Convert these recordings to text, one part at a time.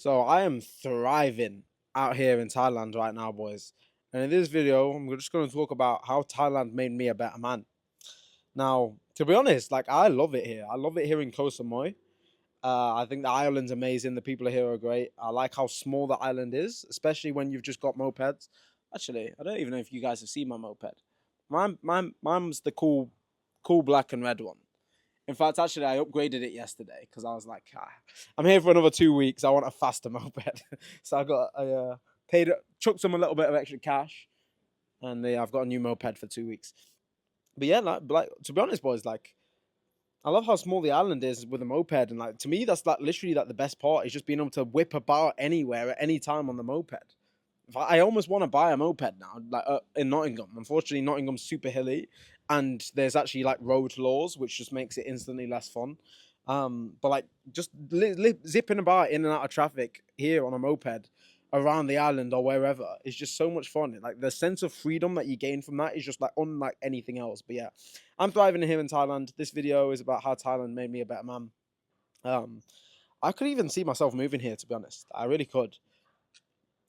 So I am thriving out here in Thailand right now, boys. And in this video, I'm just going to talk about how Thailand made me a better man. Now, to be honest, like I love it here. I love it here in Koh Samui. I think the island's amazing. The people here are great. I like how small the island is, especially when you've just got mopeds. Actually, I don't even know if you guys have seen my moped. Mine's the cool black and red one. In fact, actually, I upgraded it yesterday because I was like, I'm here for another 2 weeks. I want a faster moped. So I paid, chucked them a little bit of extra cash, and I've got a new moped for 2 weeks. But yeah, like to be honest, boys, like I love how small the island is with a moped, and like to me, that's like literally like the best part is just being able to whip about anywhere at any time on the moped. I almost want to buy a moped now, like in Nottingham. Unfortunately, Nottingham's super hilly, and there's actually like road laws, which just makes it instantly less fun. But like just zipping about in and out of traffic here on a moped around the island or wherever is just so much fun. Like the sense of freedom that you gain from that is just like unlike anything else. But yeah, I'm thriving here in Thailand. This video is about how Thailand made me a better man. Um, I could even see myself moving here, to be honest. I really could.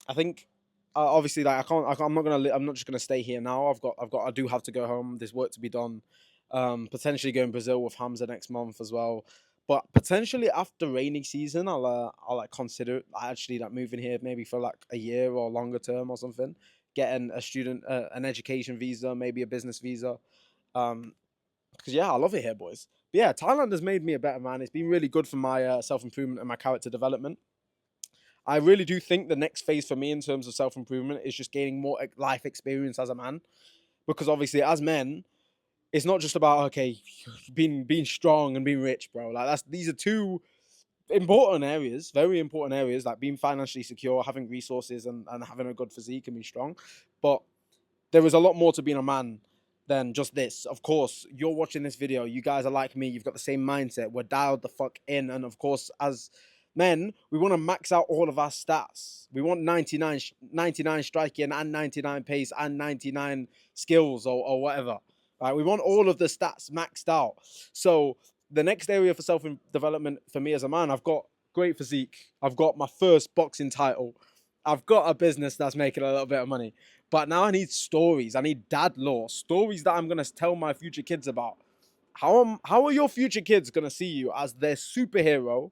I think obviously like I'm not just gonna stay here now. I do have to go home. There's work to be done. Potentially going Brazil with Hamza next month as well. But potentially after rainy season, I'll like consider actually like moving here maybe for like a year or longer term or something. Getting a student an education visa, maybe a business visa. Because yeah, I love it here, boys. But yeah, Thailand has made me a better man. It's been really good for my self improvement and my character development. I really do think the next phase for me in terms of self improvement is just gaining more life experience as a man, because obviously as men, it's not just about okay, being strong and being rich, bro. Like these are two important areas, very important areas, like being financially secure, having resources, and having a good physique and being strong. But there is a lot more to being a man than just this. Of course, you're watching this video. You guys are like me. You've got the same mindset. We're dialed the fuck in. And of course, as men, we want to max out all of our stats. We want 99 striking and 99 pace and 99 skills or whatever. Right? We want all of the stats maxed out. So the next area for self-development for me as a man, I've got great physique. I've got my first boxing title. I've got a business that's making a little bit of money. But now I need stories. I need dad lore. Stories that I'm going to tell my future kids about. How are your future kids going to see you as their superhero?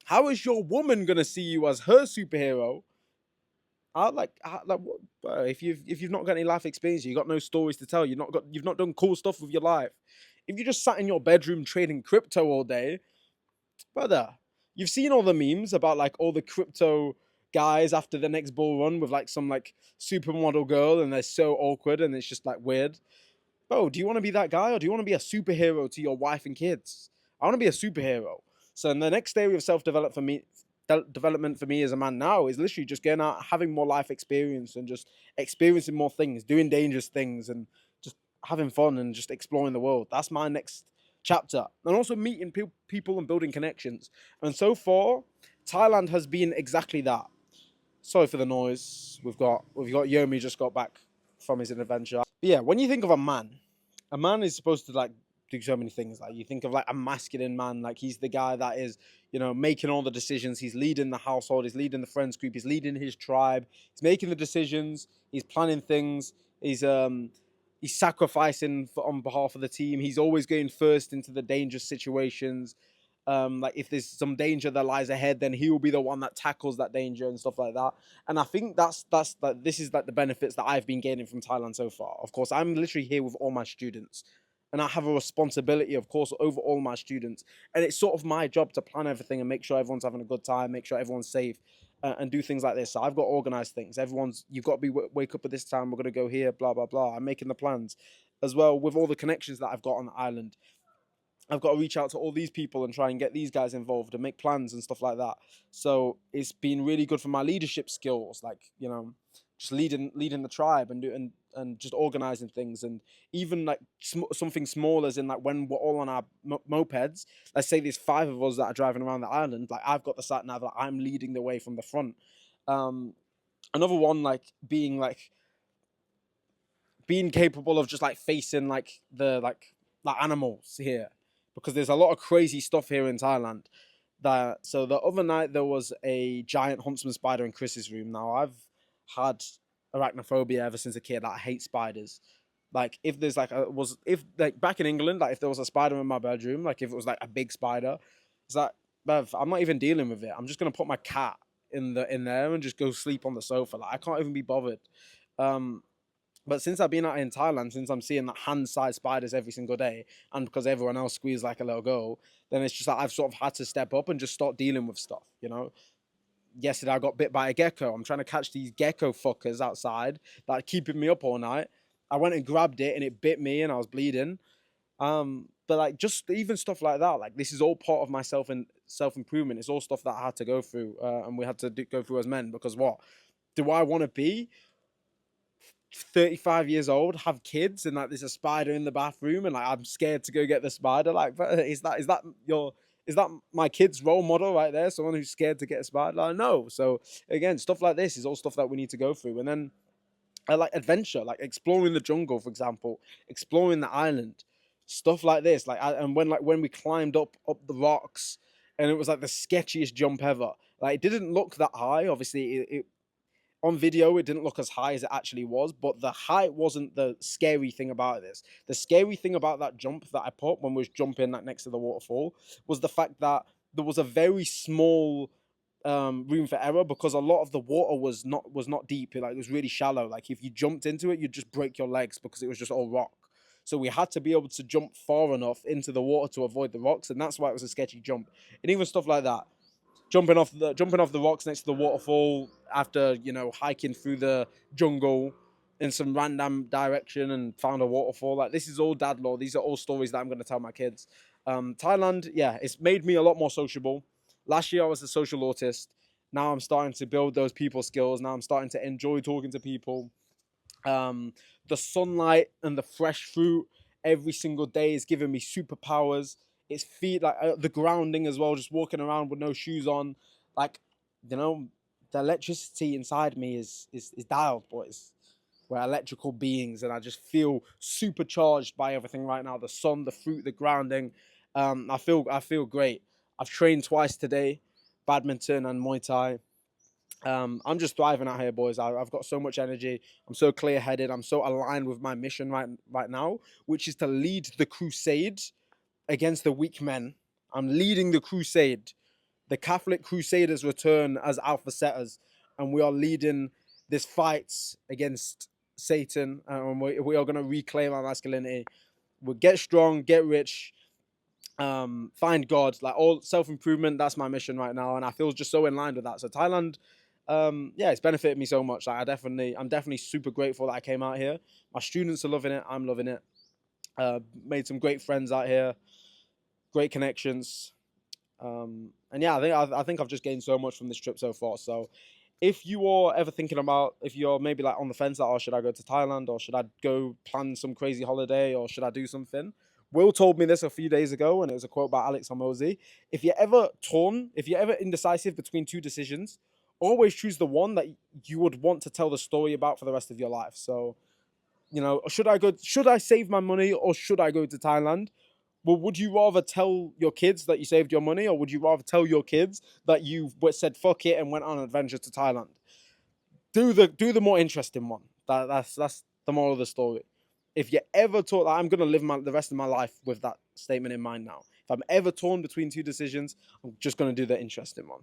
How is your woman going to see you as her superhero? If you've not got any life experience, you've got no stories to tell. You've not done cool stuff with your life. If you just sat in your bedroom trading crypto all day, brother, you've seen all the memes about like all the crypto guys after the next bull run with like some like supermodel girl and they're so awkward and it's just like weird. Bro, do you want to be that guy or do you want to be a superhero to your wife and kids? I want to be a superhero. So in the next area of development for me as a man now is literally just getting out, having more life experience and just experiencing more things, doing dangerous things and just having fun and just exploring the world. That's my next chapter. And also meeting people and building connections. And so far, Thailand has been exactly that. Sorry for the noise. We've got Yomi just got back from his adventure. But yeah, when you think of a man is supposed to like do so many things. Like you think of like a masculine man, like he's the guy that is, making all the decisions. He's leading the household, he's leading the friends group, he's leading his tribe, he's making the decisions, he's planning things, he's sacrificing on behalf of the team. He's always going first into the dangerous situations. Like if there's some danger that lies ahead, then he will be the one that tackles that danger and stuff like that. And I think that's like this is like the benefits that I've been gaining from Thailand so far. Of course, I'm literally here with all my students, and I have a responsibility, of course, over all my students. And it's sort of my job to plan everything and make sure everyone's having a good time, make sure everyone's safe, and do things like this. So I've got organized things. You've got to be wake up at this time. We're gonna go here, blah blah blah. I'm making the plans, as well with all the connections that I've got on the island. I've got to reach out to all these people and try and get these guys involved and make plans and stuff like that. So it's been really good for my leadership skills, like just leading the tribe and just organizing things, and even like something small as in like when we're all on our mopeds. Let's say there's 5 of us that are driving around the island. Like I've got the sat nav, like I'm leading the way from the front. Another one being capable of just like facing like the animals here, because there's a lot of crazy stuff here in Thailand. that so the other night there was a giant huntsman spider in Chris's room. Now I've had arachnophobia ever since a kid. Like, I hate spiders. Like, if there's like a was if like back in England, like if there was a spider in my bedroom, like if it was like a big spider, it's like, Bev, I'm not even dealing with it. I'm just gonna put my cat in there and just go sleep on the sofa. Like, I can't even be bothered. Um, but since I've been out in Thailand, since I'm seeing like hand-sized spiders every single day, and because everyone else squeezes like a little girl, then it's just like I've sort of had to step up and just start dealing with stuff. Yesterday I got bit by a gecko. I'm trying to catch these gecko fuckers outside that are keeping me up all night. I went and grabbed it and it bit me and I was bleeding. But like, just even stuff like that, like this is all part of my self improvement. It's all stuff that I had to go through, and we had to go through as men. Because what do I want to be? 35 years old, have kids, and like there's a spider in the bathroom, and like I'm scared to go get the spider. Like, is that my kid's role model right there? Someone who's scared to get a spider? Like, no. So again, stuff like this is all stuff that we need to go through. And then I like adventure, like exploring the jungle, for example, exploring the island, stuff like this. And when we climbed up the rocks, and it was like the sketchiest jump ever. Like, it didn't look that high. Obviously, it on video it didn't look as high as it actually was, but the height wasn't the scary thing about this. The scary thing about that jump that I put when we was jumping like next to the waterfall was the fact that there was a very small room for error, because a lot of the water was not deep. Like, it was really shallow. Like, if you jumped into it, you'd just break your legs because it was just all rock. So we had to be able to jump far enough into the water to avoid the rocks, and that's why it was a sketchy jump. And even stuff like that, jumping off the rocks next to the waterfall after hiking through the jungle in some random direction and found a waterfall. Like, this is all dad lore. These are all stories that I'm going to tell my kids. Thailand, yeah, it's made me a lot more sociable. Last year I was a social autist. Now I'm starting to build those people skills. Now I'm starting to enjoy talking to people. um, the sunlight and the fresh fruit every single day is giving me superpowers. It's feet like the grounding as well, just walking around with no shoes on. Like, you know, the electricity inside me is dialed, boys. We're electrical beings, and I just feel supercharged by everything right now. The sun, the fruit, the grounding. I feel great. I've trained twice today, badminton and Muay Thai. I'm just thriving out here, boys. I've got so much energy. I'm so clear-headed. I'm so aligned with my mission right now, which is to lead the crusade against the weak men. I'm leading the crusade. The Catholic Crusaders return as Alpha Setters, and we are leading this fight against Satan, and we are going to reclaim our masculinity. We'll get strong, get rich, find God, like all self-improvement. That's my mission right now, and I feel just so in line with that. So Thailand, yeah, it's benefited me so much. Like, I'm definitely super grateful that I came out here. My students are loving it. I'm loving it. Made some great friends out here, great connections. And yeah, I think I've just gained so much from this trip so far. So if you are ever thinking about, if you're maybe like on the fence, like, oh, should I go to Thailand, or should I go plan some crazy holiday, or should I do something? Will told me this a few days ago, and it was a quote by Alex Hormozy. If you're ever torn, if you're ever indecisive between two decisions, always choose the one that you would want to tell the story about for the rest of your life. So, should I save my money, or should I go to Thailand? Well, would you rather tell your kids that you saved your money, or would you rather tell your kids that you said fuck it and went on an adventure to Thailand? Do the more interesting one. That's the moral of the story. If you ever thought that I'm gonna live the rest of my life with that statement in mind now, if I'm ever torn between two decisions, I'm just gonna do the interesting one.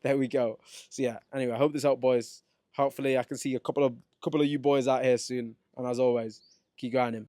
There we go. So yeah. Anyway, I hope this helped, boys. Hopefully, I can see a couple of you boys out here soon. And as always, keep grinding.